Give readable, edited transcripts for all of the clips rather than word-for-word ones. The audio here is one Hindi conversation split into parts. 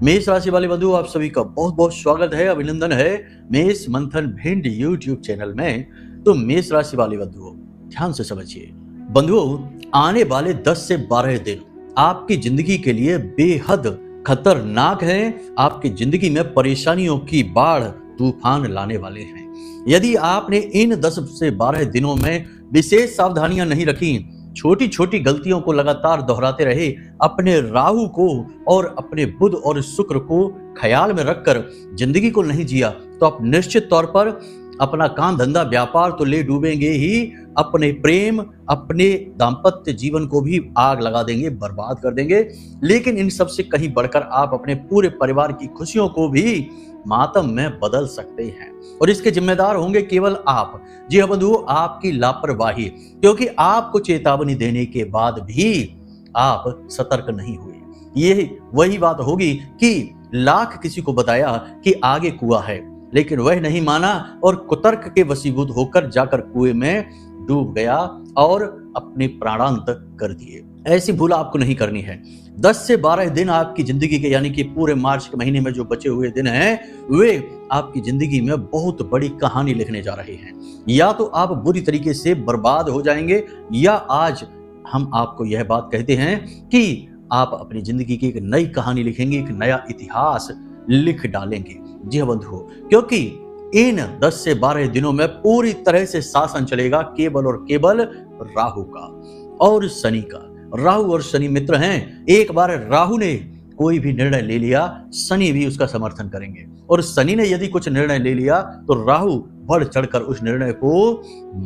मेष राशि वाले बंधु, आप सभी का बहुत बहुत स्वागत है, अभिनंदन है मेष मंथन भिंड यूट्यूब चैनल में। तो मेष राशि वाले बंधुओं, ध्यान से समझिए बंधुओं, आने वाले 10 से 12 दिन आपकी जिंदगी के लिए बेहद खतरनाक हैं। आपकी जिंदगी में परेशानियों की बाढ़ तूफान लाने वाले हैं। यदि आपने इन 10 से 12 दिनों में विशेष सावधानियां नहीं रखी, छोटी छोटी गलतियों को लगातार दोहराते रहे, अपने राहु को और अपने बुध और शुक्र को ख्याल में रखकर जिंदगी को नहीं जिया, तो आप निश्चित तौर पर अपना काम धंधा व्यापार तो ले डूबेंगे ही, अपने प्रेम अपने दाम्पत्य जीवन को भी आग लगा देंगे, बर्बाद कर देंगे। लेकिन इन सब से कहीं बढ़कर आप अपने पूरे परिवार की खुशियों को भी मातम में बदल सकते हैं, और इसके जिम्मेदार होंगे केवल आप। जी हाँ बंधुओं, आपकी लापरवाही, क्योंकि आपको चेतावनी देने के बाद भी आप सतर्क नहीं हुए। ये वही बात होगी कि लाख किसी को बताया कि आगे कुआं है, लेकिन वह नहीं माना और कुतर्क के वशीभूत होकर जाकर कुएं में डूब गया और अपने प्राणांत कर दिए। ऐसी भूल आपको नहीं करनी है। 10 से 12 दिन आपकी जिंदगी के, यानी कि पूरे मार्च के महीने में जो बचे हुए दिन हैं, वे आपकी जिंदगी में बहुत बड़ी कहानी लिखने जा रहे हैं। या तो आप बुरी तरीके से बर्बाद हो जाएंगे, या आज हम आपको यह बात कहते हैं कि आप अपनी जिंदगी की एक नई कहानी लिखेंगे, एक नया इतिहास लिख डालेंगे। जी हाँ बंधुओं, क्योंकि इन 10 से 12 दिनों में पूरी तरह से शासन चलेगा केवल और केवल राहु का और शनि का। राहु और शनि मित्र हैं। एक बार राहु ने कोई भी निर्णय ले लिया, शनि भी उसका समर्थन करेंगे, और शनि ने यदि कुछ निर्णय ले लिया तो राहु बढ़ चढ़कर उस निर्णय को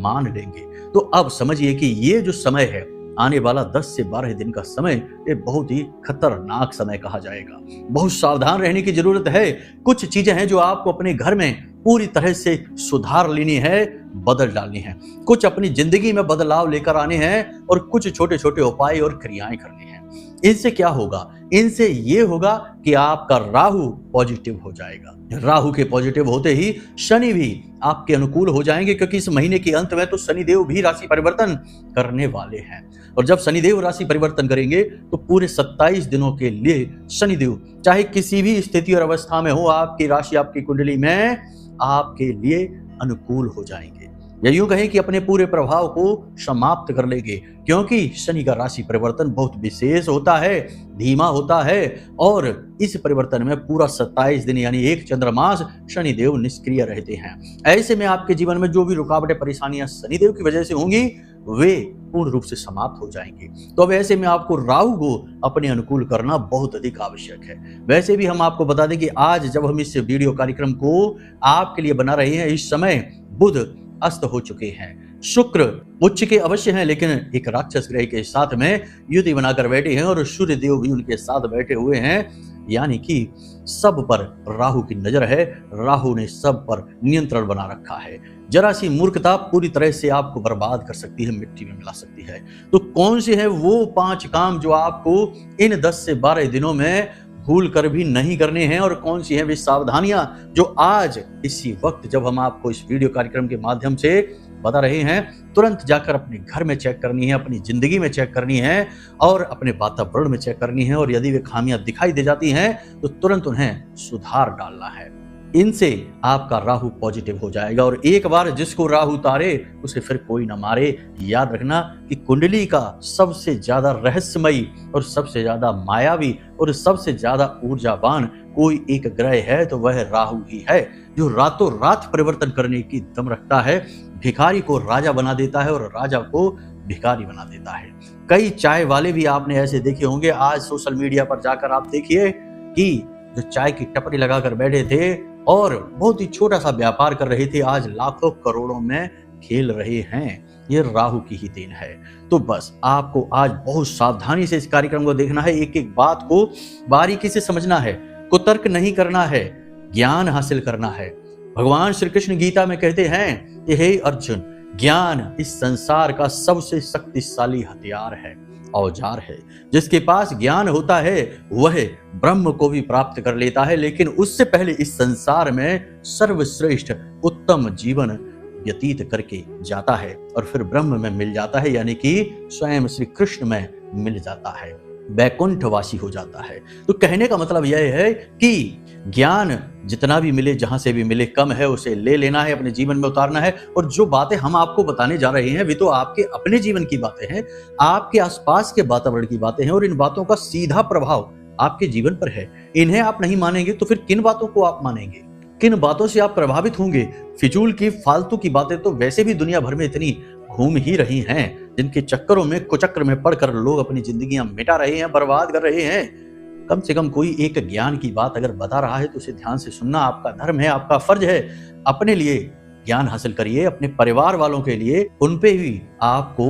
मान लेंगे। तो अब समझिए कि ये जो समय है, आने वाला 10 से 12 दिन का समय, ये बहुत ही खतरनाक समय कहा जाएगा। बहुत सावधान रहने की जरूरत है। कुछ चीजें हैं जो आपको अपने घर में पूरी तरह से सुधार लेनी है, बदल डालनी है। कुछ अपनी जिंदगी में बदलाव लेकर आने हैं, और कुछ छोटे छोटे उपाय और क्रियाएं करनी है। इनसे क्या होगा? इनसे ये होगा कि आपका राहु पॉजिटिव हो जाएगा। राहु के पॉजिटिव होते ही शनि भी आपके अनुकूल हो जाएंगे, क्योंकि इस महीने के अंत में तो शनिदेव भी राशि परिवर्तन करने वाले हैं। और जब शनिदेव राशि परिवर्तन करेंगे तो पूरे 27 दिनों के लिए शनिदेव चाहे किसी भी स्थिति और अवस्था में हो, आपकी राशि आपकी कुंडली में आपके लिए अनुकूल हो जाएंगे। या यूं कहें कि अपने पूरे प्रभाव को समाप्त कर लेंगे, क्योंकि शनि का राशि परिवर्तन बहुत विशेष होता है, धीमा होता है, और इस परिवर्तन में पूरा 27 दिन यानी एक चंद्रमास शनिदेव निष्क्रिय रहते हैं। ऐसे में आपके जीवन में जो भी रुकावटें परेशानियां शनिदेव की वजह से होंगी, वे पूर्ण रूप से समाप्त हो जाएंगी। तो अब ऐसे में आपको राहु को अपने अनुकूल करना बहुत अधिक आवश्यक है। वैसे भी हम आपको बता दें कि आज जब हम इस वीडियो कार्यक्रम को आपके लिए बना रहे हैं, इस समय बुध अस्त हो चुके हैं, शुक्र उच्च के अवश्य हैं, लेकिन एक राक्षस ग्रह के साथ में युति बनाकर बैठे हैं, और सूर्य देव भी उनके साथ बैठे हुए हैं। यानी कि सब पर राहु की नजर है। राहु ने सब पर नियंत्रण बना रखा है। जरा सी मूर्खता पूरी तरह से आपको बर्बाद कर सकती है, मिट्टी में मिला सकती है। तो कौन से है वो 5 काम जो आपको इन 10 से 12 दिनों में भूल कर भी नहीं करने हैं, और कौन सी हैं वे सावधानियां जो आज इसी वक्त जब हम आपको इस वीडियो कार्यक्रम के माध्यम से बता रहे हैं, तुरंत जाकर अपने घर में चेक करनी है, अपनी जिंदगी में चेक करनी है, और अपने वातावरण में चेक करनी है। और यदि वे खामियां दिखाई दे जाती हैं तो तुरंत उन्हें सुधार डालना है। इनसे आपका राहु पॉजिटिव हो जाएगा, और एक बार जिसको राहु तारे उसे फिर कोई ना मारे। याद रखना कि कुंडली का सबसे ज्यादा रहस्यमयी और सबसे ज्यादा मायावी और सबसे ज्यादा ऊर्जावान कोई एक ग्रह है तो वह राहु ही है, जो रातों रात परिवर्तन करने की दम रखता है। भिखारी को राजा बना देता है और राजा को भिखारी बना देता है। कई चाय वाले भी आपने ऐसे देखे होंगे। आज सोशल मीडिया पर जाकर आप देखिए कि जो चाय की टपरी लगाकर बैठे थे और बहुत ही छोटा सा व्यापार कर रहे थे, आज लाखों करोड़ों में खेल रहे हैं। ये राहु की ही देन है। तो बस आपको आज बहुत सावधानी से इस कार्यक्रम को देखना है, एक एक बात को बारीकी से समझना है, कुतर्क नहीं करना है, ज्ञान हासिल करना है। भगवान श्री कृष्ण गीता में कहते हैं कि हे अर्जुन, ज्ञान इस संसार का सबसे शक्तिशाली हथियार है, औजार है। जिसके पास ज्ञान होता है वह ब्रह्म को भी प्राप्त कर लेता है, लेकिन उससे पहले इस संसार में सर्वश्रेष्ठ उत्तम जीवन व्यतीत करके जाता है और फिर ब्रह्म में मिल जाता है, यानी कि स्वयं श्री कृष्ण में मिल जाता है। वैकुंठवासी हो जाता है। तो कहने का मतलब यह है कि ज्ञान जितना भी मिले, जहां से भी मिले, कम है, उसे ले लेना है, अपने जीवन में उतारना है। और जो बातें हम आपको बताने जा रहे हैं वे तो आपके अपने जीवन की बातें हैं, आपके आसपास के वातावरण की बातें हैं, और इन बातों का सीधा प्रभाव आपके जीवन पर है। इन्हें आप नहीं मानेंगे तो फिर किन बातों को आप मानेंगे, किन बातों से आप प्रभावित होंगे? फिजूल की, फालतू की बातें तो वैसे भी दुनिया भर में इतनी घूम ही रही हैं, जिनके चक्करों में, कुचक्र में पड़कर लोग अपनी जिंदगियां मिटा रहे हैं, बर्बाद कर रहे हैं। कम से कम कोई एक ज्ञान की बात अगर बता रहा है तो उसे ध्यान से सुनना आपका धर्म है, आपका फर्ज है। अपने लिए ज्ञान हासिल करिए, अपने परिवार वालों के लिए, उन पे भी आपको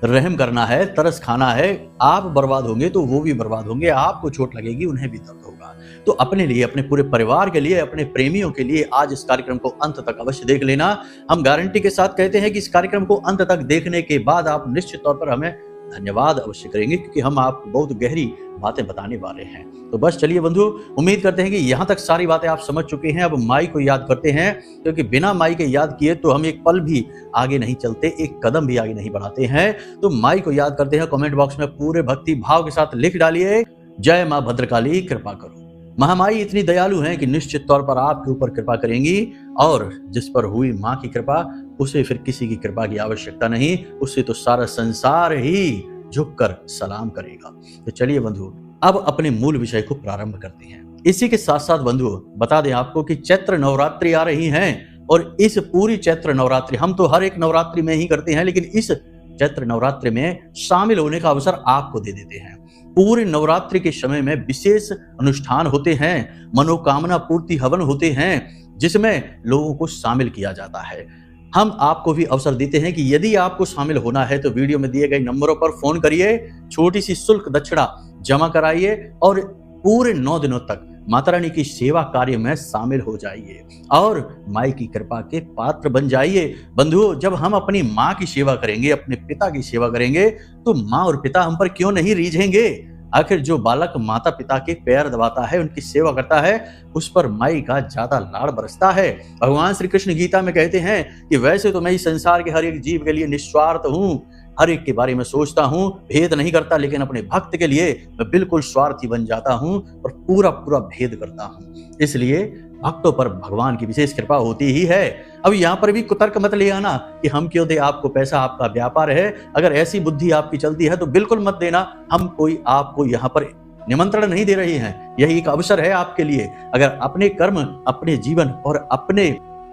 रहम करना है, तरस खाना है। आप बर्बाद होंगे तो वो भी बर्बाद होंगे, आपको चोट लगेगी, उन्हें भी दर्द होगा। तो अपने लिए, अपने पूरे परिवार के लिए, अपने प्रेमियों के लिए आज इस कार्यक्रम को अंत तक अवश्य देख लेना। हम गारंटी के साथ कहते हैं कि इस कार्यक्रम को अंत तक देखने के बाद आप निश्चित तौर पर हमें धन्यवाद अवश्य करेंगे, क्योंकि हम आपको बहुत गहरी बातें बताने वाले हैं। तो बस चलिए बंधु, उम्मीद करते हैं कि यहाँ तक सारी बातें आप समझ चुके हैं। अब माई को याद करते हैं, क्योंकि बिना माई के याद किए तो हम एक पल भी आगे नहीं चलते, एक कदम भी आगे नहीं बढ़ाते हैं। तो माई को याद करते हैं। कमेंट बॉक्स में पूरे भक्ति भाव के साथ लिख डालिए, जय माँ भद्रकाली कृपा करो। महामाई इतनी दयालु हैं कि निश्चित तौर पर आपके ऊपर कृपा करेंगी, और जिस पर हुई माँ की कृपा उसे फिर किसी की कृपा की आवश्यकता नहीं, उससे तो सारा संसार ही झुककर सलाम करेगा। तो चलिए बंधु, अब अपने मूल विषय को प्रारंभ करते हैं। इसी के साथ साथ बंधु बता दें आपको कि चैत्र नवरात्रि आ रही हैं, और इस पूरी चैत्र नवरात्रि हम तो हर एक नवरात्रि में ही करते हैं, लेकिन इस चैत्र नवरात्रि में शामिल होने का अवसर आपको दे देते हैं। पूरे नवरात्रि के समय में विशेष अनुष्ठान होते हैं, मनोकामना पूर्ति हवन होते हैं, जिसमें लोगों को शामिल किया जाता है। हम आपको भी अवसर देते हैं कि यदि आपको शामिल होना है तो वीडियो में दिए गए नंबरों पर फोन करिए, छोटी सी शुल्क दक्षिणा जमा कराइए, और पूरे 9 दिनों तक माता रानी की सेवा कार्य में शामिल हो जाइए और माई की कृपा के पात्र बन जाइए। बंधुओं, जब हम अपनी माँ की सेवा करेंगे, अपने पिता की सेवा करेंगे, तो माँ और पिता हम पर क्यों नहीं रीझेंगे? आखिर जो बालक माता पिता के पैर दबाता है, उनकी सेवा करता है, उस पर माई का ज्यादा लाड़ बरसता है। भगवान श्री कृष्ण गीता में कहते हैं कि वैसे तो मैं इस संसार के हर एक जीव के लिए निस्वार्थ हूँ, हर एक के बारे में सोचता हूँ, भेद नहीं करता, लेकिन अपने भक्त के लिए मैं बिल्कुल स्वार्थी बन जाता हूँ और पूरा पूरा भेद करता हूँ। इसलिए भक्तों पर भगवान की विशेष कृपा होती ही है। अब यहाँ पर भी कुतर्क मत ले आना कि हम क्यों दे आपको पैसा, आपका व्यापार है। अगर ऐसी बुद्धि आपकी चलती है तो बिल्कुल मत देना। हम कोई आपको यहाँ पर निमंत्रण नहीं दे रहे हैं, यही एक अवसर है आपके लिए। अगर अपने कर्म, अपने जीवन और अपने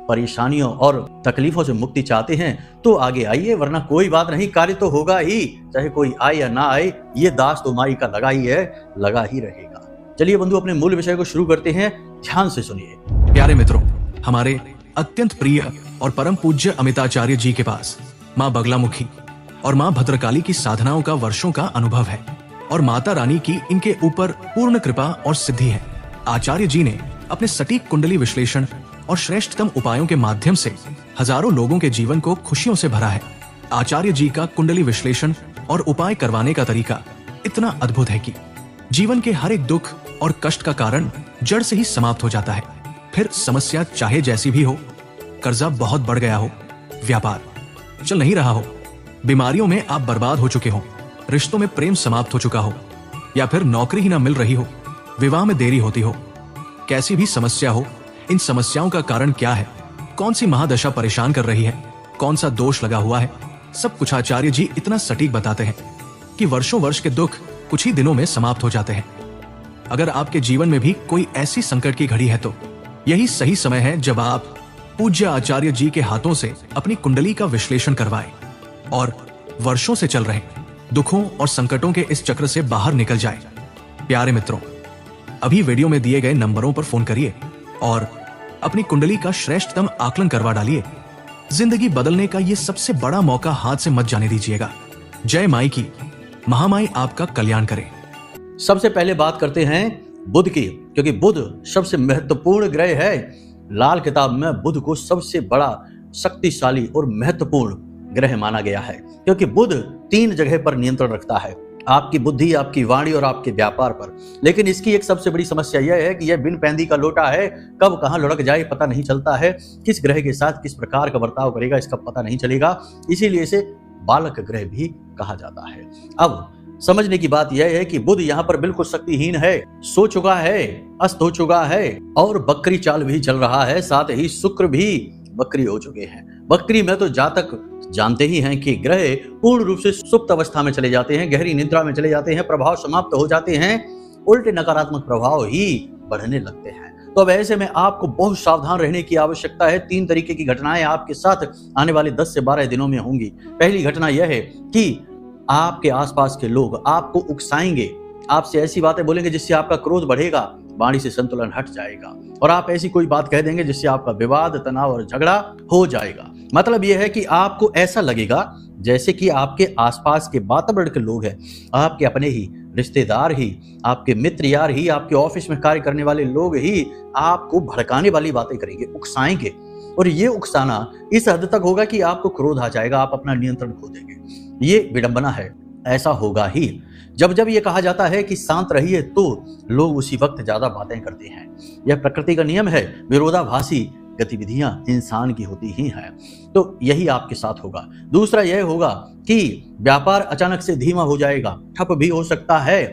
परेशानियों और तकलीफों से मुक्ति चाहते हैं तो आगे आइए, वरना कोई बात नहीं, कार्य तो होगा ही, चाहे कोई आए या ना आए। ये दास तो माई का लगा ही है, लगा ही रहेगा। चलिए बंधु, अपने मूल विषय को शुरू करते हैं, ध्यान से सुनिए। प्यारे मित्रों, हमारे अत्यंत प्रिय और परम पूज्य अमिताचार्य जी के पास माँ बगलामुखी और माँ भद्रकाली की साधनाओं का वर्षों का अनुभव है, और माता रानी की इनके ऊपर पूर्ण कृपा और सिद्धि है। आचार्य जी ने अपने सटीक कुंडली विश्लेषण और श्रेष्ठतम उपायों के माध्यम से हजारों लोगों के जीवन को खुशियों से भरा है। आचार्य जी का कुंडली विश्लेषण और उपाय करवाने का तरीका इतना अद्भुत है कि जीवन के हर एक दुख और कष्ट का कारण जड़ से ही समाप्त हो जाता है। फिर समस्या चाहे जैसी भी हो, कर्जा बहुत बढ़ गया हो, व्यापार चल नहीं रहा हो, बीमारियों में आप बर्बाद हो चुके हो, रिश्तों में प्रेम समाप्त हो चुका हो, या फिर नौकरी ही ना मिल रही हो, विवाह में देरी होती हो, कैसी भी समस्या हो, इन समस्याओं का कारण क्या है, कौन सी महादशा परेशान कर रही है, कौन सा दोष लगा हुआ है, सब कुछ आचार्य जी इतना सटीक बताते हैं कि वर्षों वर्ष के दुख कुछ ही दिनों में समाप्त हो जाते हैं। अगर आपके जीवन में भी कोई ऐसी संकट की घड़ी है तो यही सही समय है जब आप पूज्य आचार्य जी के हाथों से अपनी कुंडली का विश्लेषण करवाएं और वर्षों से चल रहे दुखों और संकटों के इस चक्र से बाहर निकल जाएं। प्यारे मित्रों, अभी वीडियो में दिए गए नंबरों पर फोन करिए और अपनी कुंडली का श्रेष्ठतम आकलन करवा डालिए। जिंदगी बदलने का ये सबसे बड़ा मौका हाथ से मत जाने दीजिएगा। जय माई की, महामाई आपका कल्याण करे। सबसे पहले बात करते हैं बुध की, क्योंकि बुध सबसे महत्वपूर्ण ग्रह है। लाल किताब में बुध को सबसे बड़ा, शक्तिशाली और महत्वपूर्ण ग्रह माना गया है, क्योंकि बुध 3 जगह पर नियंत्रण रखता है, आपकी बुद्धि, आपकी वाणी और आपके व्यापार पर। लेकिन इसकी एक सबसे बड़ी समस्या यह है कि यह बिन पैंदी का लोटा है, कब कहां लुढ़क जाए पता नहीं चलता है, किस ग्रह के साथ किस प्रकार का बर्ताव करेगा इसका पता नहीं चलेगा। इसीलिए इसे बालक ग्रह भी कहा जाता है। अब समझने की बात यह है कि बुध यहाँ पर बिल्कुल शक्तिहीन है, सो चुका है, अस्त हो चुका है और बकरी चाल भी चल रहा है। साथ ही शुक्र भी बकरी हो चुके हैं। बकरी में तो जातक जानते ही हैं कि ग्रह पूर्ण रूप से सुप्त अवस्था में चले जाते हैं, गहरी निद्रा में चले जाते हैं, प्रभाव समाप्त हो जाते हैं, उल्टे नकारात्मक प्रभाव ही बढ़ने लगते हैं। तो अब ऐसे में आपको बहुत सावधान रहने की आवश्यकता है। 3 तरीके की घटनाएं आपके साथ आने वाले 10 से 12 दिनों में होंगी। पहली घटना यह है कि आपके आसपास के लोग आपको उकसाएंगे, आपसे ऐसी बातें बोलेंगे जिससे आपका क्रोध बढ़ेगा, वाणी से संतुलन हट जाएगा और आप ऐसी कोई बात कह देंगे जिससे आपका विवाद, तनाव और झगड़ा हो जाएगा। मतलब यह है कि आपको ऐसा लगेगा जैसे कि आपके आसपास के वातावरण के लोग हैं, आपके अपने ही रिश्तेदार ही, आपके मित्र यार ही, आपके ऑफिस में कार्य करने वाले लोग ही आपको भड़काने वाली बातें करेंगे, उकसाएंगे। और ये उकसाना इस हद तक होगा कि आपको क्रोध आ जाएगा, आप अपना नियंत्रण खो देंगे। ये विडंबना है, ऐसा होगा ही। जब जब ये कहा जाता है कि शांत रहिए तो लोग उसी वक्त ज्यादा बातें करते हैं। यह प्रकृति का नियम है, विरोधाभासी गतिविधियां इंसान की होती ही हैं। तो यही आपके साथ होगा। दूसरा यह होगा कि व्यापार अचानक से धीमा हो जाएगा, ठप भी हो सकता है।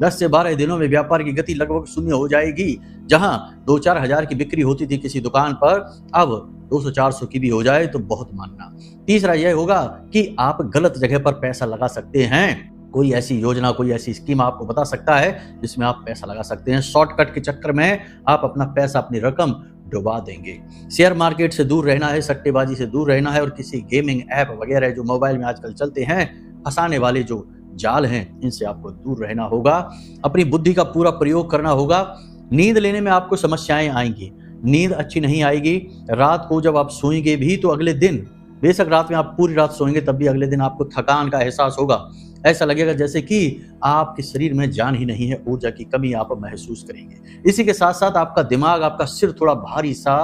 10 से 12 दिनों में व्यापार की गति लगभग शून्य हो जाएगी। जहां 2-4 हजार की बिक्री होती थी किसी दुकान पर, अब 200-400 की भी हो जाए तो बहुत मानना। तीसरा यह होगा कि आप गलत जगह पर पैसा लगा सकते हैं। कोई ऐसी योजना, कोई ऐसी स्कीम आपको बता सकता है जिसमें आप पैसा लगा सकते हैं। शॉर्टकट के चक्कर में आप अपना पैसा, अपनी रकम डुबा देंगे। शेयर मार्केट से दूर रहना है, सट्टेबाजी से दूर रहना है और किसी गेमिंग ऐप वगैरह जो मोबाइल में आजकल चलते हैं, फंसाने वाले जो जाल हैं, इनसे आपको दूर रहना होगा। अपनी बुद्धि का पूरा प्रयोग करना होगा। नींद लेने में आपको समस्याएं आएंगी, नींद अच्छी नहीं आएगी। रात को जब आप सोएंगे भी तो अगले दिन, बेशक रात में आप पूरी रात सोएंगे तब भी अगले दिन आपको थकान का एहसास होगा। ऐसा लगेगा जैसे कि आपके शरीर में जान ही नहीं है, ऊर्जा की कमी आप महसूस करेंगे। इसी के साथ साथ आपका दिमाग, आपका सिर थोड़ा भारी सा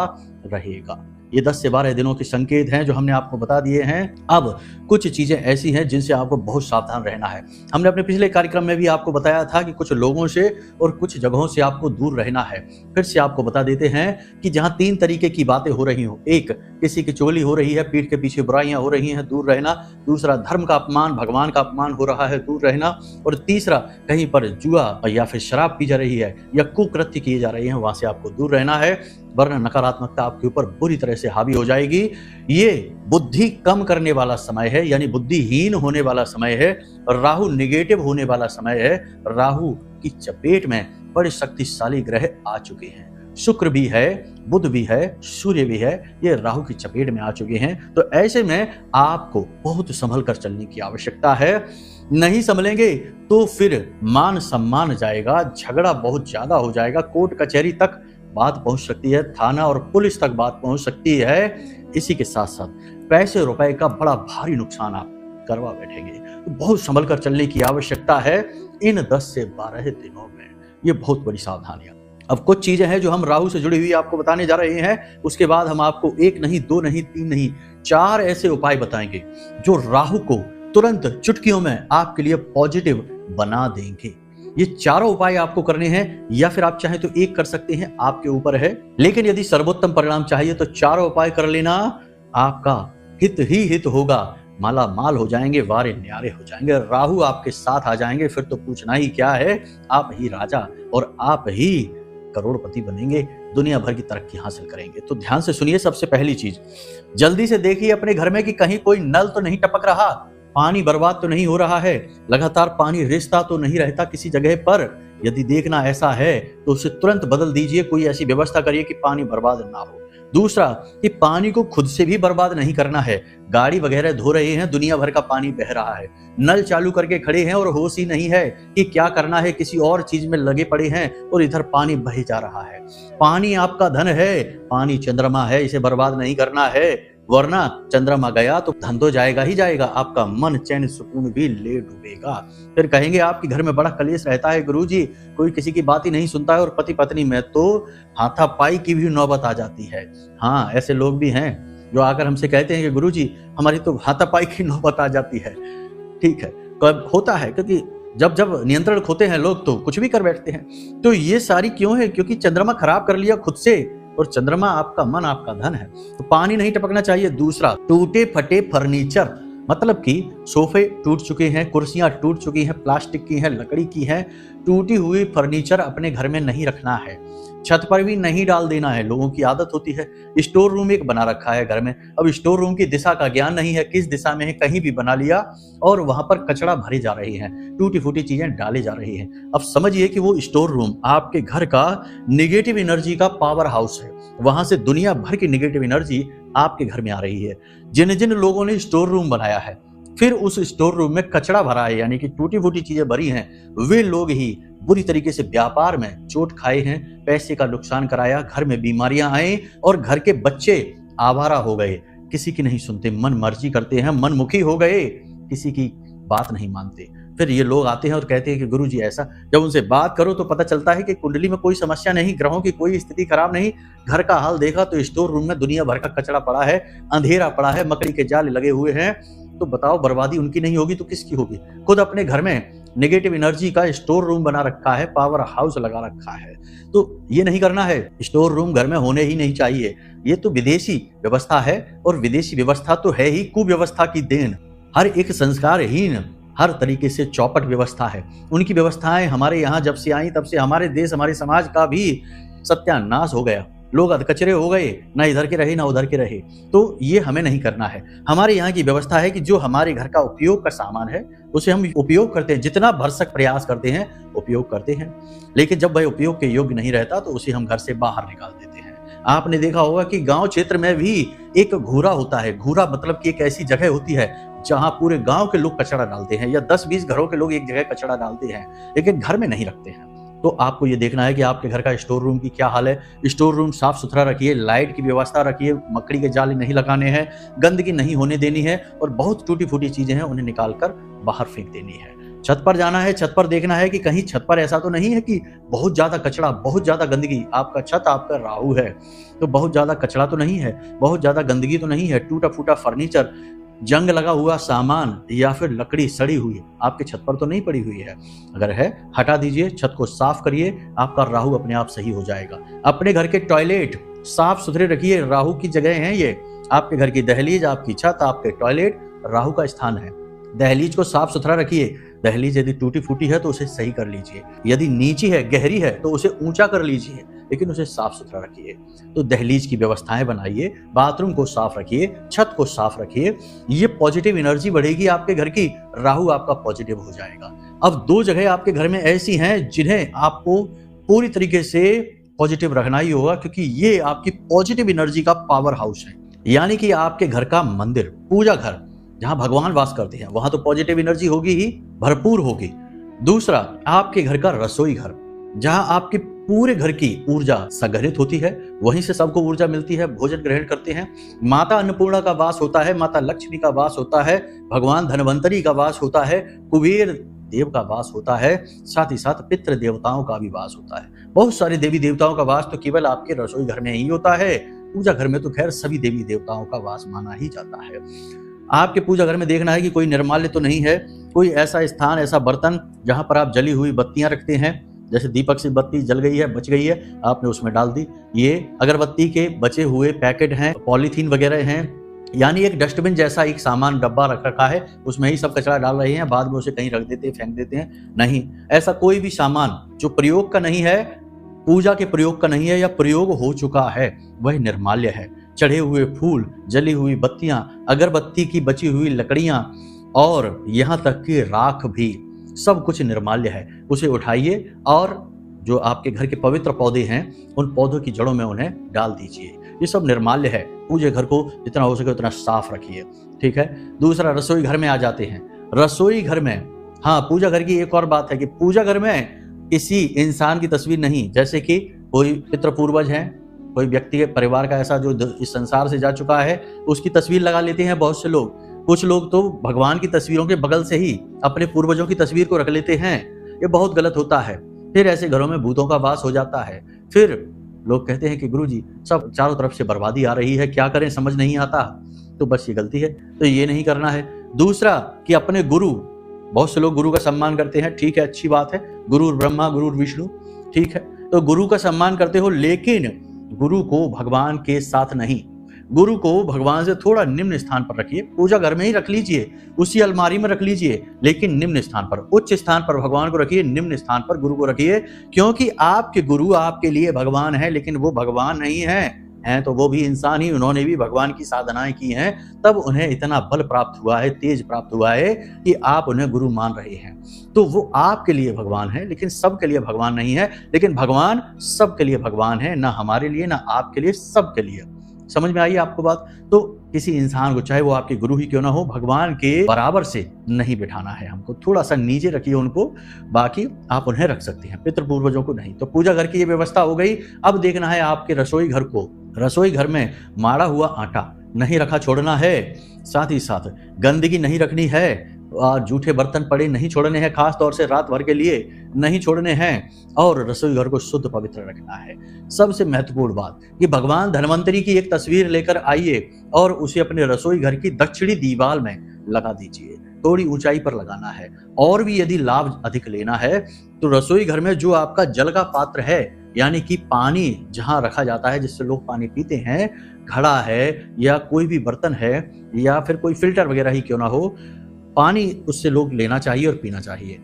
रहेगा। ये 10 से 12 दिनों के संकेत हैं जो हमने आपको बता दिए हैं। अब कुछ चीजें ऐसी हैं जिनसे आपको बहुत सावधान रहना है। हमने अपने पिछले कार्यक्रम में भी आपको बताया था कि कुछ लोगों से और कुछ जगहों से आपको दूर रहना है। फिर से आपको बता देते हैं कि जहां 3 तरीके की बातें हो रही हो, एक किसी की चोली हो रही है, पीठ के पीछे बुराइयां हो रही हैं, दूर रहना। दूसरा धर्म का अपमान, भगवान का अपमान हो रहा है, दूर रहना। और तीसरा कहीं पर जुआ या फिर शराब पी जा रही है या कुकृत्य किए जा रहे हैं, वहां से आपको दूर रहना है, वरना नकारात्मकता आपके ऊपर बुरी तरह से हावी हो जाएगी। ये बुद्धि कम करने वाला समय है, यानी बुद्धिहीन होने वाला समय है। राहु निगेटिव होने वाला समय है। राहु की चपेट में बड़े शक्तिशाली ग्रह आ चुके हैं। शुक्र भी है, बुध भी है, सूर्य भी है, ये राहु की चपेट में आ चुके हैं। तो ऐसे में आपको बहुत संभल कर चलने की आवश्यकता है। नहीं संभलेंगे तो फिर मान सम्मान जाएगा, झगड़ा बहुत ज्यादा हो जाएगा, कोर्ट कचहरी तक बात पहुंच सकती है, थाना और पुलिस तक बात पहुंच सकती है। इसी के साथ साथ पैसे रुपए का बड़ा भारी नुकसान आप करवा बैठेंगे। तो बहुत संभल कर चलने की आवश्यकता है इन 10 से 12 दिनों में। ये बहुत बड़ी सावधानियां। अब कुछ चीजें हैं जो हम राहु से जुड़ी हुई आपको बताने जा रहे हैं। उसके बाद हम आपको 1 नहीं, 2 नहीं, 3 नहीं, 4 ऐसे उपाय बताएंगे जो राहु को तुरंत चुटकियों में आपके लिए पॉजिटिव बना देंगे। ये चारों उपाय आपको करने हैं, या फिर आप चाहें तो एक कर सकते हैं, आपके ऊपर है। लेकिन यदि सर्वोत्तम परिणाम चाहिए तो चारों उपाय कर लेना, आपका हित ही हित होगा। माला माल हो जाएंगे, वारे न्यारे हो जाएंगे, राहु आपके साथ आ जाएंगे, फिर तो पूछना ही क्या है। आप ही राजा और आप ही करोड़पति बनेंगे, दुनिया भर की तरक्की हासिल करेंगे। तो ध्यान से सुनिए। सबसे पहली चीज, जल्दी से देखिए अपने घर में कि कहीं कोई नल तो नहीं टपक रहा, पानी बर्बाद तो नहीं हो रहा है, लगातार पानी रिसता तो नहीं रहता किसी जगह पर। यदि देखना ऐसा है तो उसे तुरंत बदल दीजिए, कोई ऐसी व्यवस्था करिए कि पानी बर्बाद ना हो। दूसरा, कि पानी को खुद से भी बर्बाद नहीं करना है। गाड़ी वगैरह धो रहे हैं, दुनिया भर का पानी बह रहा है, नल चालू करके खड़े हैं और होश ही नहीं है कि क्या करना है, किसी और चीज में लगे पड़े हैं और इधर पानी बह जा रहा है। पानी आपका धन है, पानी चंद्रमा है, इसे बर्बाद नहीं करना है, वरना चंद्रमा गया तो धन तो जाएगा ही जाएगा, आपका मन चैन सुकून भी ले डूबेगा। फिर कहेंगे आपके घर में बड़ा कलेश रहता है गुरुजी, कोई किसी की बात ही नहीं सुनता है और पति पत्नी में तो हाथापाई की भी नौबत आ जाती है। हाँ, ऐसे लोग भी हैं जो आकर हमसे कहते हैं कि गुरुजी हमारी तो हाथापाई की नौबत आ जाती है। ठीक है, कब होता है, क्योंकि जब जब नियंत्रण खोते हैं लोग तो कुछ भी कर बैठते हैं। तो ये सारी क्यों है? क्योंकि चंद्रमा खराब कर लिया खुद से, और चंद्रमा आपका मन, आपका धन है, तो पानी नहीं टपकना चाहिए। दूसरा, टूटे फटे फर्नीचर मतलब कि सोफे टूट चुके हैं, कुर्सियां टूट चुकी हैं, प्लास्टिक की हैं, लकड़ी की हैं, टूटी हुई फर्नीचर अपने घर में नहीं रखना है, छत पर भी नहीं डाल देना है। लोगों की आदत होती है, स्टोर रूम एक बना रखा है घर में। अब स्टोर रूम की दिशा का ज्ञान नहीं है, किस दिशा में है, कहीं भी बना लिया और वहां पर कचरा भरे जा रही है, टूटी फूटी चीजें डाली जा रही है। अब समझिए कि वो स्टोर रूम आपके घर का निगेटिव एनर्जी का पावर हाउस है। वहां से दुनिया भर की निगेटिव एनर्जी आपके घर में आ रही है। जिन जिन लोगों ने स्टोर रूम बनाया है, फिर उस स्टोर रूम में कचरा भरा है, यानी कि टूटी फूटी चीजें भरी हैं, वे लोग ही बुरी तरीके से व्यापार में चोट खाए हैं, पैसे का नुकसान कराया, घर में बीमारियां आई और घर के बच्चे आवारा हो गए, किसी की नहीं सुनते, मन मर्जी करते हैं, मनमुखी हो गए, किसी की बात नहीं मानते। फिर ये लोग आते हैं और कहते हैं कि गुरुजी ऐसा। जब उनसे बात करो तो पता चलता है कि कुंडली में कोई समस्या नहीं, ग्रहों की कोई स्थिति खराब नहीं। घर का हाल देखा तो स्टोर रूम में दुनिया भर का कचरा पड़ा है, अंधेरा पड़ा है, मकड़ी के जाल लगे हुए हैं। तो बताओ, बर्बादी उनकी नहीं होगी तो किसकी होगी? खुद अपने घर में नेगेटिव एनर्जी का स्टोर रूम बना रखा है, पावर हाउस लगा रखा है। तो ये नहीं करना है, स्टोर रूम घर में होने ही नहीं चाहिए। ये तो विदेशी व्यवस्था है और विदेशी व्यवस्था तो है ही कुव्यवस्था की देन। हर एक संस्कारहीन, हर तरीके से चौपट व्यवस्था है। उनकी व्यवस्थाएं हमारे यहाँ जब से आई तब से हमारे देश, हमारे समाज का भी सत्यानाश हो गया। लोग अधकचरे हो गए, ना इधर के रहे ना उधर के रहे। तो ये हमें नहीं करना है। हमारे यहाँ की व्यवस्था है कि जो हमारे घर का उपयोग का सामान है उसे हम उपयोग करते हैं, जितना भरसक प्रयास करते हैं उपयोग करते हैं। लेकिन जब वह उपयोग के योग्य नहीं रहता तो उसे हम घर से बाहर निकाल देते हैं। आपने देखा होगा कि गांव क्षेत्र में भी एक घूरा होता है। घूरा मतलब कि एक ऐसी जगह होती है जहां पूरे गांव के लोग कचरा डालते हैं, या 10-20 घरों के लोग एक जगह कचरा डालते हैं, लेकिन घर में नहीं रखते हैं। तो आपको ये देखना है कि आपके घर का स्टोर रूम की क्या हाल है। स्टोर रूम साफ सुथरा रखिए, लाइट की व्यवस्था रखिए, मकड़ी के जाले नहीं लगाने हैं, गंदगी नहीं होने देनी है, और बहुत टूटी फूटी चीजें हैं उन्हें निकाल कर बाहर फेंक देनी है। छत पर जाना है, छत पर देखना है कि कहीं छत पर ऐसा तो नहीं है कि बहुत ज्यादा कचरा, बहुत ज्यादा गंदगी। आपका छत, आपका राहु है तो बहुत ज्यादा कचरा तो नहीं है, बहुत ज्यादा गंदगी तो नहीं है, टूटा फूटा फर्नीचर, जंग लगा हुआ सामान या फिर लकड़ी सड़ी हुई आपके छत पर तो नहीं पड़ी हुई है। अगर है, हटा दीजिए, छत को साफ करिए, आपका राहु अपने आप सही हो जाएगा। अपने घर के टॉयलेट साफ सुथरे रखिए, राहु की जगह है ये। आपके घर की दहलीज, आपकी छत, आपके टॉयलेट राहु का स्थान है। दहलीज को साफ सुथरा रखिए। दहलीज यदि टूटी फूटी है तो उसे सही कर लीजिए, यदि नीची है, गहरी है तो उसे ऊंचा कर लीजिए, लेकिन उसे साफ सुथरा रखिए। तो दहलीज की व्यवस्थाएं बनाइए, बाथरूम को साफ रखिए, छत को साफ रखिए। ये पॉजिटिव एनर्जी बढ़ेगी आपके घर की, राहु आपका पॉजिटिव हो जाएगा। अब 2 जगह आपके घर में ऐसी हैं जिन्हें आपको पूरी तरीके से पॉजिटिव रखना ही होगा, क्योंकि ये आपकी पॉजिटिव एनर्जी का पावर हाउस है। यानी कि आपके घर का मंदिर, पूजा घर, जहां भगवान वास करते हैं, वहां तो पॉजिटिव एनर्जी होगी ही, भरपूर होगी। दूसरा, आपके घर का रसोई घर, जहां आपके पूरे घर की ऊर्जा संग्रहित होती है, वहीं से सबको ऊर्जा मिलती है, भोजन ग्रहण करते हैं। माता अन्नपूर्णा का वास होता है, माता लक्ष्मी का वास होता है, भगवान धनवंतरी का वास होता है, कुबेर देव का वास होता है, साथ ही साथ पितृ देवताओं का भी वास होता है। बहुत सारे देवी देवताओं का वास तो केवल आपके रसोई घर में ही होता है। पूजा घर में तो खैर सभी देवी देवताओं का वास माना ही जाता है। आपके पूजा घर में देखना है कि कोई निर्माल्य तो नहीं है, कोई ऐसा स्थान, ऐसा बर्तन जहां पर आप जली हुई बत्तियां रखते हैं। जैसे दीपक से बत्ती जल गई है, बच गई है, आपने उसमें डाल दी। ये अगरबत्ती के बचे हुए पैकेट हैं, पॉलीथीन वगैरह हैं, यानी एक डस्टबिन जैसा एक सामान डब्बा रख रखा है, उसमें ही सब कचरा डाल रहे हैं, बाद में उसे कहीं रख देते हैं, फेंक देते हैं। नहीं, ऐसा कोई भी सामान जो प्रयोग का नहीं है, पूजा के प्रयोग का नहीं है, या प्रयोग हो चुका है, वह निर्माल्य है। चढ़े हुए फूल, जली हुई बत्तियां, अगरबत्ती की बची हुई लकड़ियां और यहाँ तक कि राख भी, सब कुछ निर्माल्य है। उसे उठाइए और जो आपके घर के पवित्र पौधे हैं, उन पौधों की जड़ों में उन्हें डाल दीजिए। ये सब निर्माल्य है। पूजे घर को जितना हो सके उतना साफ रखिए, ठीक है। दूसरा, रसोई घर में आ जाते हैं। रसोई घर में, हाँ, पूजा घर की एक और बात है कि पूजा घर में किसी इंसान की तस्वीर नहीं, जैसे कि कोई पितृ पूर्वज है, कोई व्यक्ति के परिवार का ऐसा जो इस संसार से जा चुका है, उसकी तस्वीर लगा लेते हैं बहुत से लोग। कुछ लोग तो भगवान की तस्वीरों के बगल से ही अपने पूर्वजों की तस्वीर को रख लेते हैं। ये बहुत गलत होता है। फिर ऐसे घरों में भूतों का वास हो जाता है। फिर लोग कहते हैं कि गुरुजी, सब चारों तरफ से बर्बादी आ रही है, क्या करें, समझ नहीं आता। तो बस ये गलती है, तो ये नहीं करना है। दूसरा कि अपने गुरु, बहुत से लोग गुरु का सम्मान करते हैं, ठीक है, अच्छी बात है। गुरु ब्रह्मा, गुरु विष्णु, ठीक है, तो गुरु का सम्मान करते हो, लेकिन गुरु को भगवान के साथ नहीं, गुरु को भगवान से थोड़ा निम्न स्थान पर रखिए। पूजा घर में ही रख लीजिए, उसी अलमारी में रख लीजिए, लेकिन निम्न स्थान पर, उच्च स्थान पर भगवान को रखिए, निम्न स्थान पर गुरु को रखिए। क्योंकि आपके गुरु आपके लिए भगवान है, लेकिन वो भगवान नहीं है, हैं तो वो भी इंसान ही, उन्होंने भी भगवान की साधनाएं की हैं, तब उन्हें इतना बल प्राप्त हुआ है, तेज प्राप्त हुआ है कि आप उन्हें गुरु मान रहे हैं। तो वो आपके लिए भगवान है, लेकिन सबके लिए भगवान नहीं है। लेकिन भगवान सबके लिए भगवान है, ना हमारे लिए, ना आपके लिए, सबके लिए। समझ में आई आपको बात? तो किसी इंसान को, चाहे वो आपके गुरु ही क्यों ना हो, भगवान के बराबर से नहीं बिठाना है हमको, थोड़ा सा नीचे रखिए उनको, बाकी आप उन्हें रख सकते हैं, पितृ पूर्वजों को नहीं। तो पूजा घर की ये व्यवस्था हो गई। अब देखना है आपके रसोई घर को। रसोई घर में माड़ा हुआ आटा नहीं रखा छोड़ना है, साथ ही साथ गंदगी नहीं रखनी है, जूठे बर्तन पड़े नहीं छोड़ने हैं, खास तौर से रात भर के लिए नहीं छोड़ने हैं, और रसोई घर को शुद्ध पवित्र रखना है। सबसे महत्वपूर्ण बात कि भगवान धन्वंतरी की एक तस्वीर लेकर आइए और उसे अपने रसोई घर की दक्षिणी दीवार में लगा दीजिए, थोड़ी ऊंचाई पर लगाना है। और भी यदि लाभ अधिक लेना है तो रसोई घर में जो आपका जल का पात्र है, यानी कि पानी जहां रखा जाता है जिससे लोग पानी पीते हैं, घड़ा है या कोई भी बर्तन है या फिर कोई फिल्टर वगैरह ही क्यों ना हो, पानी उससे लोग लेना चाहिए और पीना चाहिए।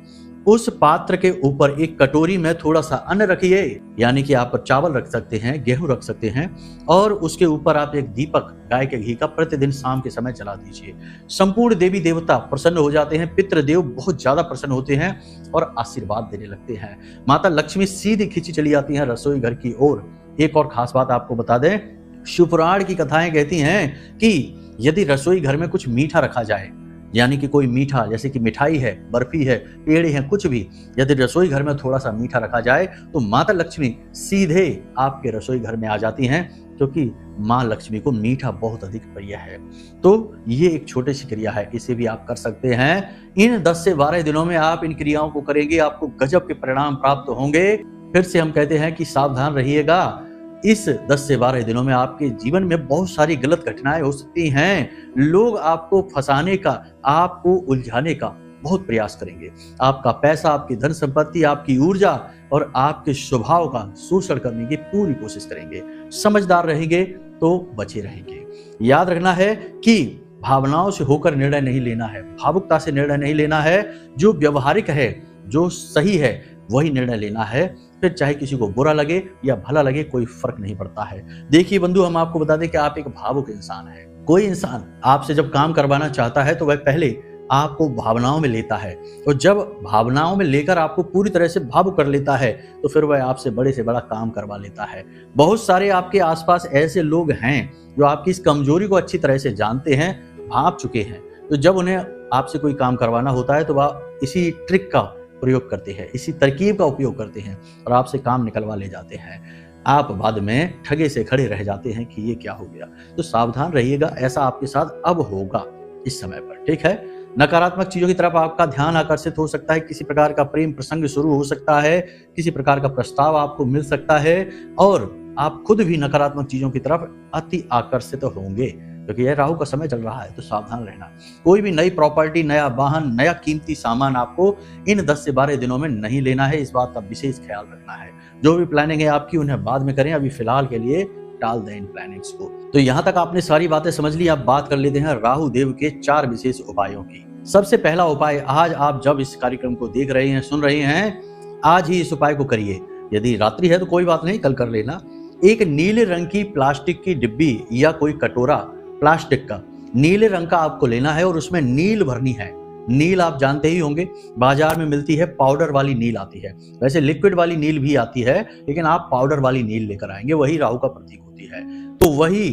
उस पात्र के ऊपर एक कटोरी में थोड़ा सा अन्न रखिए, यानी कि आप चावल रख सकते हैं, गेहूं रख सकते हैं, और उसके ऊपर आप एक दीपक गाय के घी का प्रतिदिन शाम के समय जला दीजिए। संपूर्ण देवी देवता प्रसन्न हो जाते हैं, पितृदेव बहुत ज्यादा प्रसन्न होते हैं और आशीर्वाद देने लगते हैं। माता लक्ष्मी सीधी खींची चली आती हैं रसोई घर की ओर। एक और खास बात आपको बता दें, शिवपुराण की कथाएं कहती हैं कि यदि रसोई घर में कुछ मीठा रखा जाए, यानी कि कोई मीठा, जैसे कि मिठाई है, बर्फी है, पेड़े हैं, कुछ भी, यदि रसोई घर में थोड़ा सा मीठा रखा जाए तो माता लक्ष्मी सीधे आपके रसोई घर में आ जाती हैं, क्योंकि माँ लक्ष्मी को मीठा बहुत अधिक प्रिय है। तो ये एक छोटी सी क्रिया है, इसे भी आप कर सकते हैं। इन 10 से 12 दिनों में आप इन क्रियाओं को करेंगे, आपको गजब के परिणाम प्राप्त होंगे। फिर से हम कहते हैं कि सावधान रहिएगा। इस 10 से 12 दिनों में आपके जीवन में बहुत सारी गलत घटनाएं हो सकती हैं। लोग आपको फंसाने का, आपको उलझाने का बहुत प्रयास करेंगे। आपका पैसा, आपकी धन संपत्ति, आपकी ऊर्जा और आपके स्वभाव का शोषण करने की पूरी कोशिश करेंगे। समझदार रहेंगे तो बचे रहेंगे। याद रखना है कि भावनाओं से होकर निर्णय नहीं लेना है, भावुकता से निर्णय नहीं लेना है। जो व्यवहारिक है, जो सही है, वही निर्णय लेना है। फिर चाहे किसी को बुरा लगे या भला लगे, कोई फर्क नहीं पड़ता है। देखिए बंधु, हम आपको बता दें कि आप एक भावुक इंसान हैं। कोई इंसान आपसे जब काम करवाना चाहता है तो वह पहले आपको भावनाओं में लेता है, और जब भावनाओं में लेकर आपको पूरी तरह से भावुक कर लेता है तो फिर वह आपसे बड़े से बड़ा काम करवा लेता है। बहुत सारे आपके आसपास ऐसे लोग हैं जो आपकी इस कमजोरी को अच्छी तरह से जानते हैं, भाप चुके हैं। तो जब उन्हें आपसे कोई काम करवाना होता है तो वह इसी ट्रिक का प्रयोग करते हैं, इसी तरकीब का उपयोग करते हैं और आपसे काम निकलवा ले जाते हैं। आप बाद में ठगे से खड़े रह जाते हैं कि ये क्या हो गया। तो सावधान रहिएगा, ऐसा आपके साथ अब होगा इस समय पर, ठीक है। नकारात्मक चीजों की तरफ आपका ध्यान आकर्षित हो सकता है, किसी प्रकार का प्रेम प्रसंग शुरू हो सकता है, किसी प्रकार का प्रस्ताव आपको मिल सकता है, और आप खुद भी नकारात्मक चीजों की तरफ अति आकर्षित होंगे, क्योंकि यह राहु का समय चल रहा है। तो सावधान रहना। कोई भी नई प्रॉपर्टी, नया वाहन, नया कीमती सामान आपको इन 10 से 12 दिनों में नहीं लेना है। इस बात का विशेष ख्याल रखना है। जो भी प्लानिंग है आपकी, उन्हें बाद में करें, अभी फिलहाल के लिए टाल दें इन प्लानिंग्स को। तो यहाँ तक आपने सारी बातें समझ ली। अब बात कर लेते हैं राहु देव के 4 विशेष उपायों की। सबसे पहला उपाय, आज आप जब इस कार्यक्रम को देख रहे हैं, सुन रहे हैं, आज ही इस उपाय को करिए। यदि रात्रि है तो कोई बात नहीं, कल कर लेना। एक नीले रंग की प्लास्टिक की डिब्बी या कोई कटोरा प्लास्टिक का नीले रंग का आपको लेना है और उसमें नील भरनी है। नील आप जानते ही होंगे, बाजार में मिलती है, पाउडर वाली नील आती है। वैसे लिक्विड वाली नील भी आती है, लेकिन आप पाउडर वाली नील लेकर आएंगे, वही राहु का प्रतीक होती है। तो वही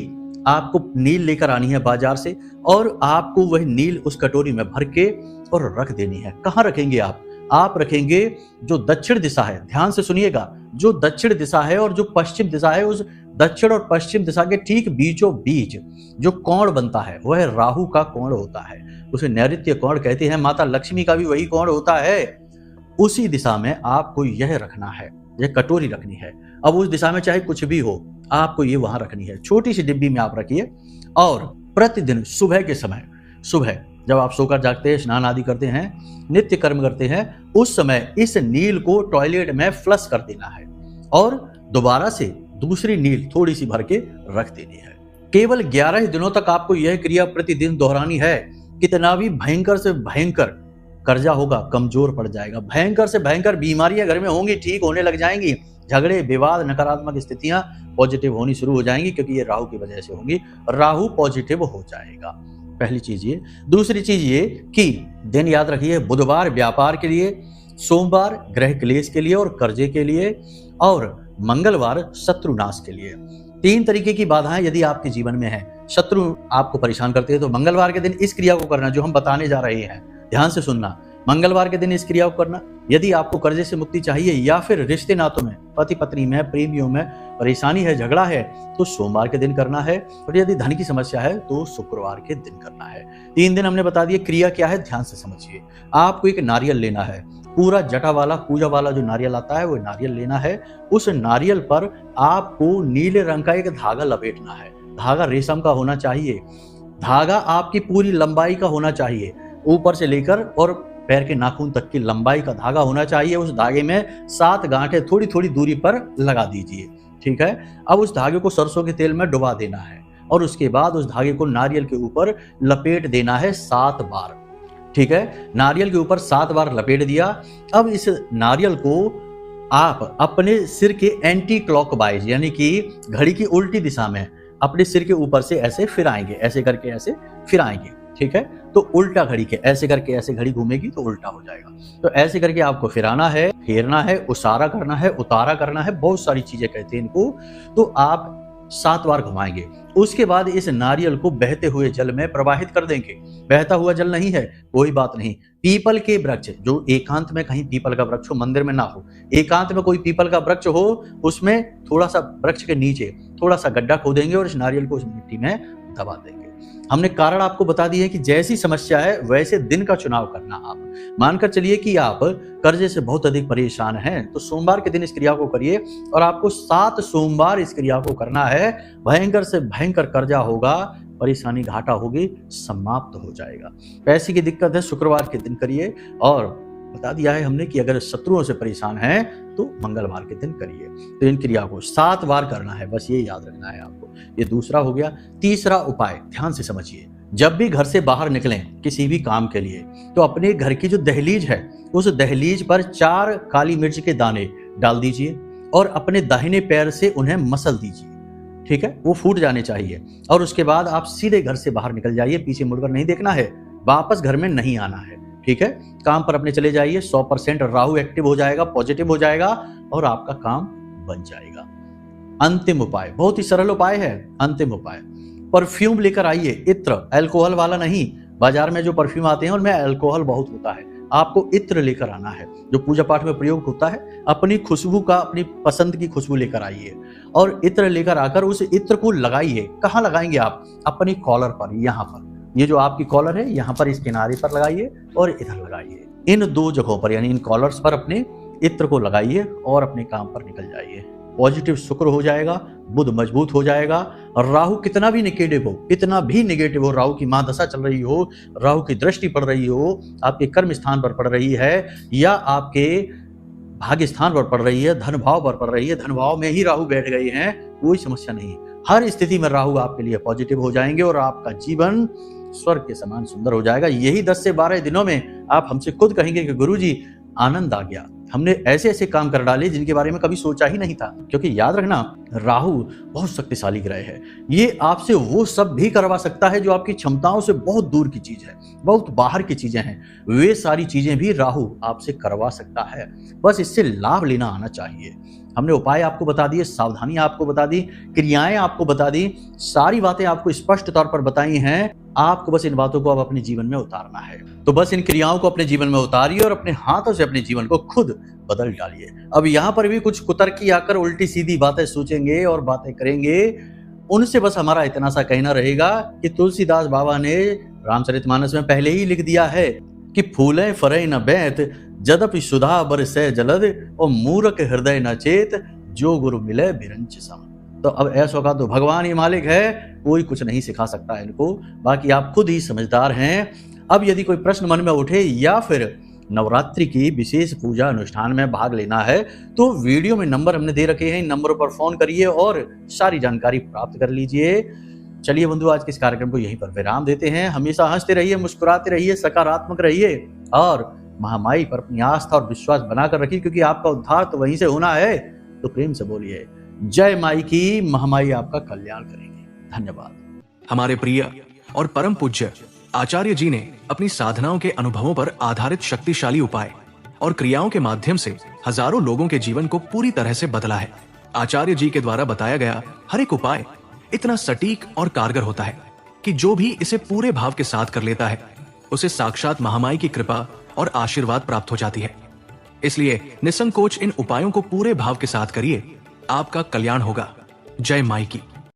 आपको नील लेकर आनी है बाजार से, और आपको वही नील उस कटोरी में भर के और रख देनी है। कहाँ रखेंगे आप रखेंगे जो दक्षिण दिशा है, ध्यान से सुनिएगा, जो दक्षिण दिशा है और जो पश्चिम दिशा है, उस दक्षिण और पश्चिम दिशा के ठीक बीचों बीच जो कोण बनता है वह राहु का कोण होता है। उसे नैऋत्य कोण कहते हैं। माता लक्ष्मी का भी वही कोण होता है। उसी दिशा में आपको यह रखना है, यह कटोरी रखनी है। अब उस दिशा में चाहे कुछ भी हो, आपको ये वहां रखनी है। छोटी सी डिब्बी में आप रखिए, और प्रतिदिन सुबह के समय, सुबह जब आप सोकर जागते हैं, स्नान आदि करते हैं, नित्य कर्म करते हैं, उस समय इस नील को टॉयलेट में फ्लश कर देना है और दोबारा से दूसरी नील थोड़ी सी भर के रख देनी है। केवल 11 दिनों तक आपको यह क्रिया प्रतिदिन दोहरानी है। कितना भी भयंकर से भयंकर कर्जा होगा, कमजोर पड़ जाएगा। भयंकर से भयंकर बीमारियां घर में होंगी, ठीक होने लग जाएंगी। झगड़े, विवाद, नकारात्मक स्थितियां पॉजिटिव होनी शुरू हो जाएंगी, क्योंकि ये राहु की वजह से होंगी। राहु पॉजिटिव हो जाएगा, पहली चीज ये। दूसरी चीज ये कि दिन याद रखिए, बुधवार व्यापार के लिए, सोमवार ग्रह क्लेश के लिए और कर्जे के लिए, और मंगलवार शत्रुनाश के लिए। 3 तरीके की बाधाएं यदि आपके जीवन में है, शत्रु आपको परेशान करते हैं, तो मंगलवार के दिन इस क्रिया को करना जो हम बताने जा रहे हैं। ध्यान से सुनना, मंगलवार के दिन इस क्रिया को करना। यदि आपको कर्जे से मुक्ति चाहिए या फिर रिश्ते नातों में, पति पत्नी में, प्रेमियों में परेशानी है, झगड़ा है, तो सोमवार के दिन करना है। और यदि धन की समस्या है तो शुक्रवार के दिन करना है। 3 दिन हमने बता दिए। क्रिया क्या है, ध्यान से समझिए। आपको एक नारियल लेना है, पूरा जटा वाला, पूजा वाला जो नारियल आता है वो नारियल लेना है। उस नारियल पर आपको नीले रंग का एक धागा लपेटना है। धागा रेशम का होना चाहिए। धागा आपकी पूरी लंबाई का होना चाहिए, ऊपर से लेकर और पैर के नाखून तक की लंबाई का धागा होना चाहिए। उस धागे में 7 गांठें थोड़ी थोड़ी दूरी पर लगा दीजिए, ठीक है। अब उस धागे को सरसों के तेल में डुबा देना है और उसके बाद उस धागे को नारियल के ऊपर लपेट देना है 7 बार, ठीक है। नारियल के ऊपर 7 बार लपेट दिया। अब इस नारियल को आप अपने सिर के एंटी क्लॉकवाइज, यानी कि घड़ी की उल्टी दिशा में अपने सिर के ऊपर से ऐसे फिराएंगे, ऐसे करके ऐसे फिराएंगे, ठीक है। तो उल्टा घड़ी के ऐसे करके ऐसे घड़ी घूमेगी तो उल्टा हो जाएगा। तो ऐसे करके आपको फिराना है, फेरना है, उसारा करना है, उतारा करना है, बहुत सारी चीजें कहते हैं इनको। तो आप 7 बार घुमाएंगे। उसके बाद इस नारियल को बहते हुए जल में प्रवाहित कर देंगे। बहता हुआ जल नहीं है, कोई बात नहीं। पीपल के वृक्ष, जो एकांत में कहीं पीपल का वृक्ष हो, मंदिर में ना हो, एकांत में कोई पीपल का वृक्ष हो, उसमें थोड़ा सा वृक्ष के नीचे थोड़ा सा गड्ढा खोदेंगे और इस नारियल को उस मिट्टी में दबा देंगे। हमने कारण आपको बता दिए कि जैसी समस्या है वैसे दिन का चुनाव करना। आप मानकर चलिए कि आप कर्जे से बहुत अधिक परेशान हैं, तो सोमवार के दिन इस क्रिया को करिए और आपको 7 सोमवार इस क्रिया को करना है। भयंकर से भयंकर कर्जा होगा, परेशानी, घाटा होगी, समाप्त हो जाएगा। पैसे की दिक्कत है, शुक्रवार के दिन करिए। और बता दिया है हमने कि अगर शत्रुओं से परेशान हैं तो मंगलवार के दिन करिए। तो इन क्रिया को 7 बार करना है, बस ये याद रखना है आपको। ये दूसरा हो गया। तीसरा उपाय ध्यान से समझिए। जब भी घर से बाहर निकलें किसी भी काम के लिए, तो अपने घर की जो दहलीज है उस दहलीज पर 4 काली मिर्च के दाने डाल दीजिए और अपने दाहिने पैर से उन्हें मसल दीजिए, ठीक है। वो फूट जाने चाहिए। और उसके बाद आप सीधे घर से बाहर निकल जाइए, पीछे मुड़कर नहीं देखना है, वापस घर में नहीं आना है, ठीक है। काम पर अपने चले जाइए। 100% राहु एक्टिव हो जाएगा, पॉजिटिव हो जाएगा और आपका काम बन जाएगा। अंतिम उपाय, बहुत ही सरल उपाय है। अंतिम उपाय, परफ्यूम लेकर आइए, इत्र, अल्कोहल वाला नहीं। बाजार में जो परफ्यूम आते हैं उनमें अल्कोहल बहुत होता है। आपको इत्र लेकर आना है, जो पूजा पाठ में प्रयोग होता है। अपनी खुशबू का, अपनी पसंद की खुशबू लेकर आइए और इत्र लेकर आकर उस इत्र को लगाइए। कहाँ लगाएंगे आप? अपनी कॉलर पर, यहाँ पर, ये जो आपकी कॉलर है यहाँ पर, इस किनारे पर लगाइए और इधर लगाइए। इन 2 जगहों पर, यानी इन कॉलर्स पर अपने इत्र को लगाइए और अपने काम पर निकल जाइए। पॉजिटिव शुक्र हो जाएगा, बुध मजबूत हो जाएगा। राहु कितना भी नेगेटिव हो, कितना भी नेगेटिव हो, राहु की महादशा चल रही हो, राहु की दृष्टि पड़ रही हो, आपके कर्म स्थान पर पड़ रही है या आपके भाग्य स्थान पर पड़ रही है, धन भाव पर पड़ रही है, धन भाव में ही राहु बैठ गए हैं, कोई समस्या नहीं। हर स्थिति में राहु आपके लिए पॉजिटिव हो जाएंगे और आपका जीवन स्वर्ग के समान सुंदर हो जाएगा। यही 10 से 12 दिनों में आप हमसे खुद कहेंगे कि गुरुजी आनंद आ गया, हमने ऐसे ऐसे काम कर डाले जिनके बारे में कभी सोचा ही नहीं था। क्योंकि याद रखना, राहु बहुत शक्तिशाली ग्रह है। ये आपसे वो सब भी करवा सकता है जो आपकी क्षमताओं से बहुत दूर की चीज है, बहुत बाहर की चीजें हैं। वे सारी चीजें भी राहु आपसे करवा सकता है, बस इससे लाभ लेना आना चाहिए। हमने उपाय आपको बता दिए, सावधानी आपको बता दी, क्रियाएं आपको बता दी, सारी बातें आपको स्पष्ट तौर पर बताई हैं। आपको बस इन बातों को अब अपने जीवन में उतारना है। तो बस इन क्रियाओं को अपने जीवन में उतारिए और अपने हाथों से अपने जीवन को खुद बदल डालिए। अब यहाँ पर भी कुछ कुतर्की आकर उल्टी सीधी बातें सोचेंगे और बातें करेंगे, उनसे बस हमारा इतना सा कहना रहेगा कि तुलसीदास बाबा ने रामचरितमानस में पहले ही लिख दिया है कि फूलें फरे न बैत, जदपि सुधा बरसै जलद, और मूर्ख हृदय न चेत, जो गुरु मिले बिरंच सम। तो अब ऐसा का तो भगवान ही मालिक है, कोई कुछ नहीं सिखा सकता है इनको, बाकी आप खुद ही समझदार हैं। अब यदि कोई प्रश्न मन में उठे या फिर नवरात्रि की विशेष पूजा अनुष्ठान में भाग लेना है तो वीडियो में नंबर हमने दे रखे हैं, इन नंबरों पर फोन करिए और सारी जानकारी प्राप्त कर लीजिए। चलिए बंधु, आज के इस कार्यक्रम को यहीं पर विराम देते हैं। हमेशा हंसते रहिए, मुस्कुराते रहिए, सकारात्मक रहिए और महामाई पर अपनी आस्था और विश्वास बनाकर रखिए, क्योंकि आपका उद्धार तो वहीं से होना है। तो प्रेम से बोलिए जय माई की, महामाई आपका कल्याण करेंगे। धन्यवाद। हमारे प्रिय और परम पूज्य आचार्य जी ने अपनी साधनाओं के अनुभवों पर आधारित शक्तिशाली उपाय और क्रियाओं के माध्यम से हजारों लोगों के जीवन को पूरी तरह से बदला है। आचार्य जी के द्वारा बताया गया हर एक उपाय इतना सटीक और कारगर होता है कि जो भी इसे पूरे भाव के साथ कर लेता है उसे साक्षात महामाई की कृपा और आशीर्वाद प्राप्त हो जाती है। इसलिए निसंकोच इन उपायों को पूरे भाव के साथ करिए, आपका कल्याण होगा। जय माई की।